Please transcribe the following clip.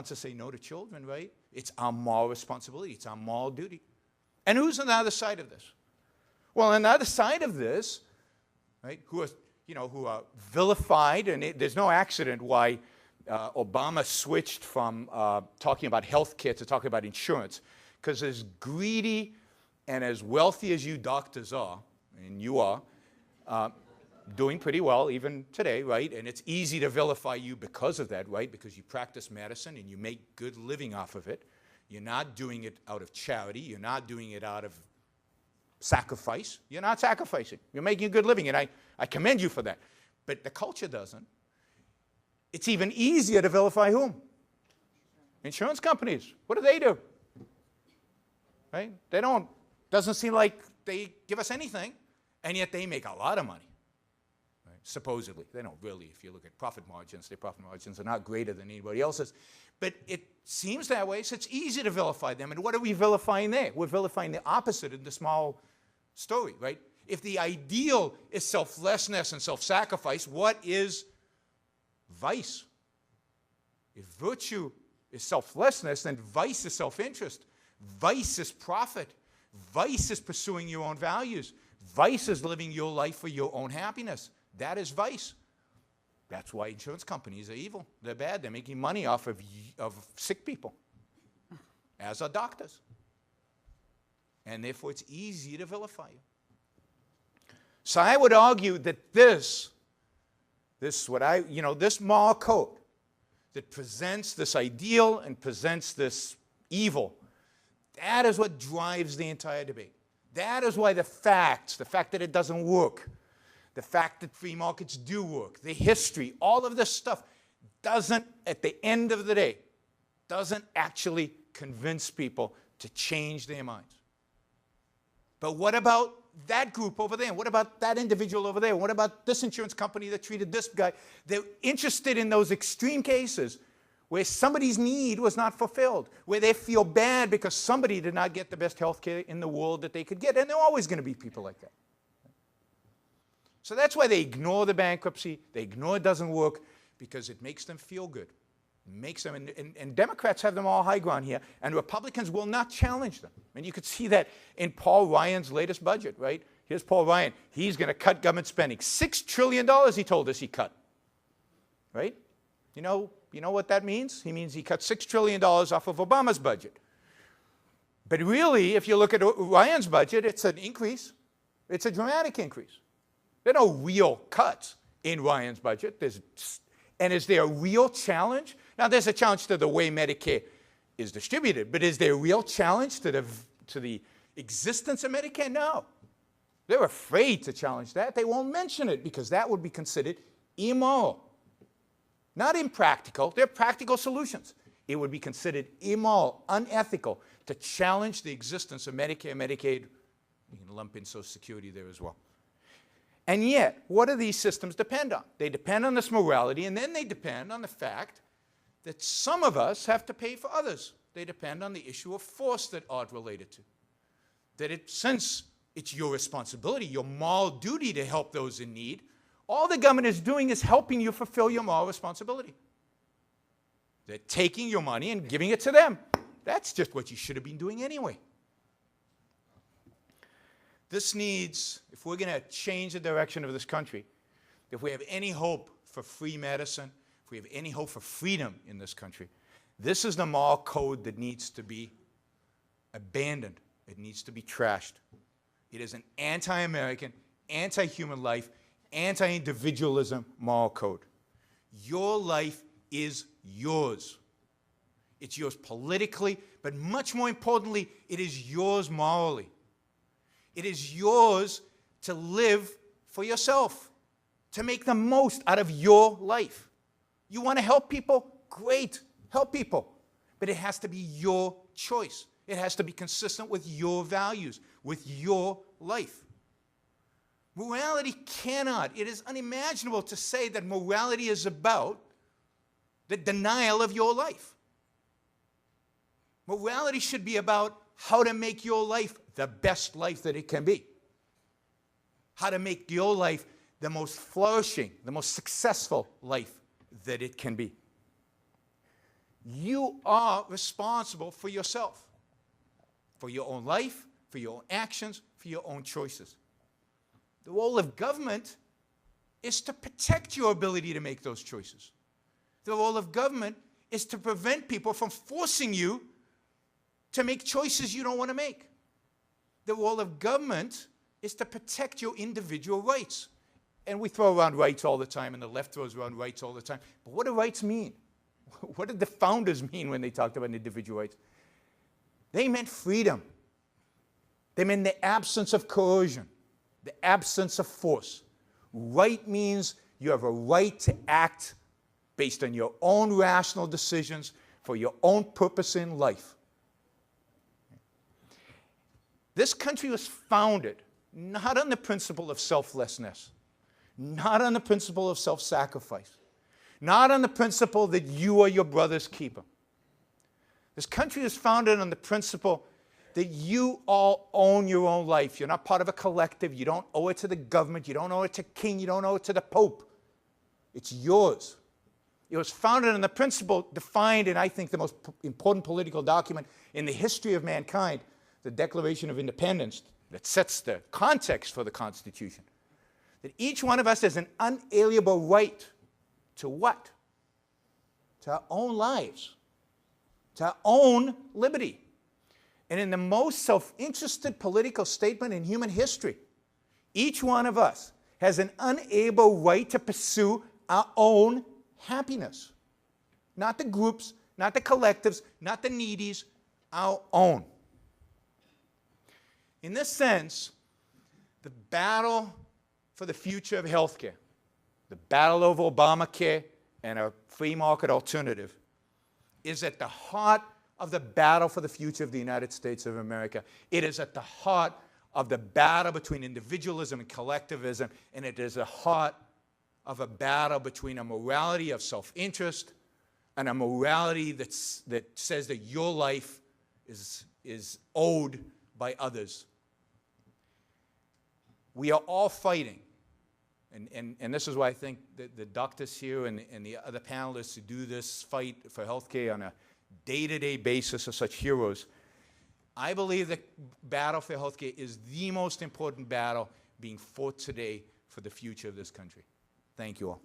to say no to children, right? It's our moral responsibility. It's our moral duty. And who's on the other side of this? Well, on the other side of this, right, who are vilified, and there's no accident why Obama switched from talking about health care to talking about insurance. Because as greedy and as wealthy as you doctors are, and you are, doing pretty well even today, right? And it's easy to vilify you because of that, right? Because you practice medicine and you make good living off of it. You're not doing it out of charity. You're not doing it out of sacrifice. You're not sacrificing. You're making a good living, and I commend you for that. But the culture doesn't. It's even easier to vilify whom? Insurance companies. What do? Right? They don't, doesn't seem like they give us anything, and yet they make a lot of money. Right? Supposedly. They don't really. If you look at profit margins, their profit margins are not greater than anybody else's. But it seems that way, so it's easy to vilify them. And what are we vilifying there? We're vilifying the opposite in the small story, right? If the ideal is selflessness and self-sacrifice, what is vice? If virtue is selflessness, then vice is self-interest. Vice is profit. Vice is pursuing your own values. Vice is living your life for your own happiness. That is vice. That's why insurance companies are evil. They're bad. They're making money off of sick people, as are doctors. And therefore, it's easy to vilify you. So I would argue that this moral code that presents this ideal and presents this evil, that is what drives the entire debate. That is why the fact that it doesn't work, the fact that free markets do work, the history, all of this stuff doesn't, at the end of the day, doesn't actually convince people to change their minds. But what about that group over there? What about that individual over there? What about this insurance company that treated this guy? They're interested in those extreme cases where somebody's need was not fulfilled, where they feel bad because somebody did not get the best health care in the world that they could get. And there are always going to be people like that. So that's why they ignore the bankruptcy. They ignore it doesn't work because it makes them feel good. It makes them, and Democrats have them all high ground here, and Republicans will not challenge them. And you could see that in Paul Ryan's latest budget, right? Here's Paul Ryan. He's going to cut government spending. $6 trillion he told us he cut, right? You know what that means? He means he cut $6 trillion off of Obama's budget. But really, if you look at Ryan's budget, it's an increase. It's a dramatic increase. There are no real cuts in Ryan's budget. And is there a real challenge? Now, there's a challenge to the way Medicare is distributed, but is there a real challenge to the existence of Medicare? No. They're afraid to challenge that. They won't mention it because that would be considered immoral. Not impractical. They're practical solutions. It would be considered immoral, unethical to challenge the existence of Medicare, Medicaid. You can lump in Social Security there as well. And yet, what do these systems depend on? They depend on this morality, and then they depend on the fact that some of us have to pay for others. They depend on the issue of force that art related to. Since it's your responsibility, your moral duty to help those in need, all the government is doing is helping you fulfill your moral responsibility. They're taking your money and giving it to them. That's just what you should have been doing anyway. This needs, if we're going to change the direction of this country, if we have any hope for free medicine, if we have any hope for freedom in this country, this is the moral code that needs to be abandoned. It needs to be trashed. It is an anti-American, anti-human life, anti-individualism moral code. Your life is yours. It's yours politically, but much more importantly, it is yours morally. It is yours to live for yourself, to make the most out of your life. You want to help people? Great, help people. But it has to be your choice. It has to be consistent with your values, with your life. Morality cannot, it is unimaginable to say that morality is about the denial of your life. Morality should be about how to make your life the best life that it can be. How to make your life the most flourishing, the most successful life that it can be. You are responsible for yourself, for your own life, for your own actions, for your own choices. The role of government is to protect your ability to make those choices. The role of government is to prevent people from forcing you to make choices you don't want to make. The role of government is to protect your individual rights. And we throw around rights all the time, and the left throws around rights all the time. But what do rights mean? What did the founders mean when they talked about individual rights? They meant freedom. They meant the absence of coercion, the absence of force. Right means you have a right to act based on your own rational decisions for your own purpose in life. This country was founded not on the principle of selflessness, not on the principle of self-sacrifice, not on the principle that you are your brother's keeper. This country is founded on the principle that you all own your own life. You're not part of a collective. You don't owe it to the government. You don't owe it to king. You don't owe it to the pope. It's yours. It was founded on the principle defined in, I think, the most important political document in the history of mankind, the Declaration of Independence, that sets the context for the Constitution. That each one of us has an unalienable right to what? To our own lives, to our own liberty. And in the most self-interested political statement in human history, each one of us has an unalienable right to pursue our own happiness. Not the groups, not the collectives, not the needies, our own. In this sense, the battle for the future of healthcare, the battle over Obamacare and a free market alternative, is at the heart of the battle for the future of the United States of America. It is at the heart of the battle between individualism and collectivism, and it is the heart of a battle between a morality of self-interest and a morality that says that your life is owed by others. We are all fighting, and this is why I think that the doctors here and the other panelists who do this fight for healthcare on a day-to-day basis are such heroes. I believe the battle for healthcare is the most important battle being fought today for the future of this country. Thank you all.